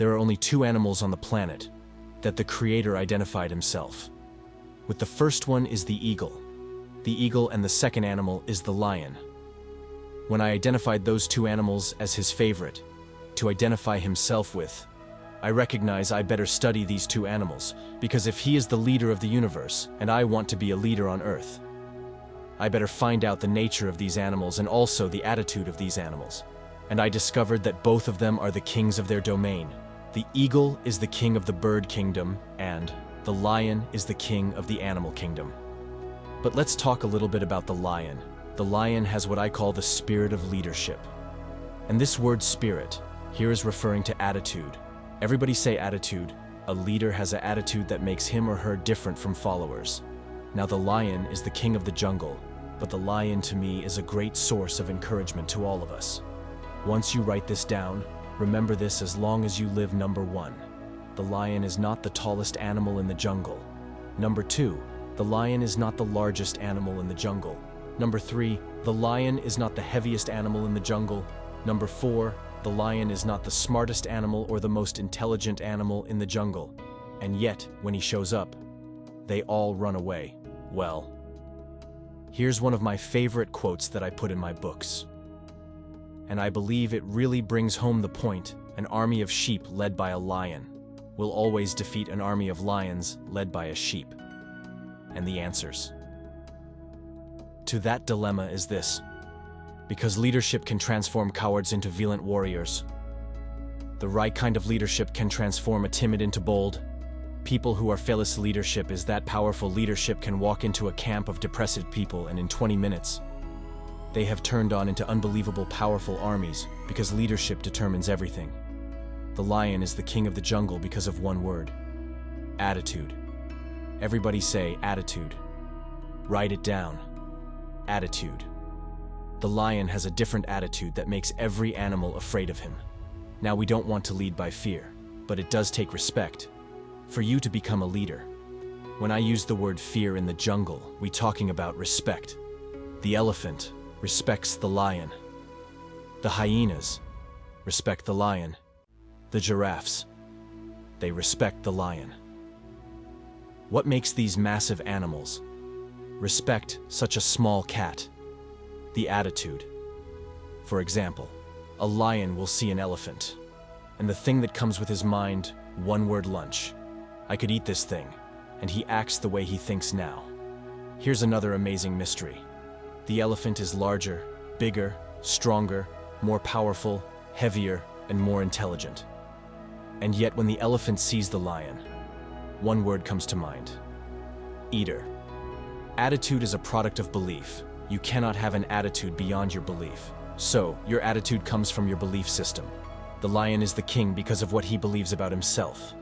There are only two animals on the planet that the Creator identified himself. With the first one is the eagle. The eagle, and the second animal is the lion. When I identified those two animals as his favorite to identify himself with, I recognize I better study these two animals, because if he is the leader of the universe and I want to be a leader on Earth, I better find out the nature of these animals and also the attitude of these animals. And I discovered that both of them are the kings of their domain. The eagle is the king of the bird kingdom, and the lion is the king of the animal kingdom. But let's talk a little bit about the lion. The lion has what I call the spirit of leadership. And this word spirit here is referring to attitude. Everybody say attitude. A leader has an attitude that makes him or her different from followers. Now the lion is the king of the jungle, but the lion to me is a great source of encouragement to all of us. Once you write this down, remember this as long as you live. Number 1, the lion is not the tallest animal in the jungle. Number 2, the lion is not the largest animal in the jungle. Number 3, the lion is not the heaviest animal in the jungle. Number 4, the lion is not the smartest animal or the most intelligent animal in the jungle. And yet, when he shows up, they all run away. Well, here's one of my favorite quotes that I put in my books. And I believe it really brings home the point: an army of sheep led by a lion will always defeat an army of lions led by a sheep. And the answers to that dilemma is this: because leadership can transform cowards into valiant warriors. The right kind of leadership can transform a timid into bold. People who are fearless. Leadership is that powerful. Leadership can walk into a camp of depressed people, and in 20 minutes, they have turned on into unbelievable powerful armies, because leadership determines everything. The lion is the king of the jungle because of one word: attitude. Everybody say attitude. Write it down. Attitude. The lion has a different attitude that makes every animal afraid of him. Now, we don't want to lead by fear, but it does take respect for you to become a leader. When I use the word fear in the jungle, we talking about respect. The elephant respects the lion. The hyenas respect the lion. The giraffes, they respect the lion. What makes these massive animals respect such a small cat? The attitude. For example, a lion will see an elephant, and the thing that comes with his mind, one word: lunch. I could eat this thing, and he acts the way he thinks now. Here's another amazing mystery. The elephant is larger, bigger, stronger, more powerful, heavier, and more intelligent. And yet when the elephant sees the lion, one word comes to mind: eater. Attitude is a product of belief. You cannot have an attitude beyond your belief. So, your attitude comes from your belief system. The lion is the king because of what he believes about himself.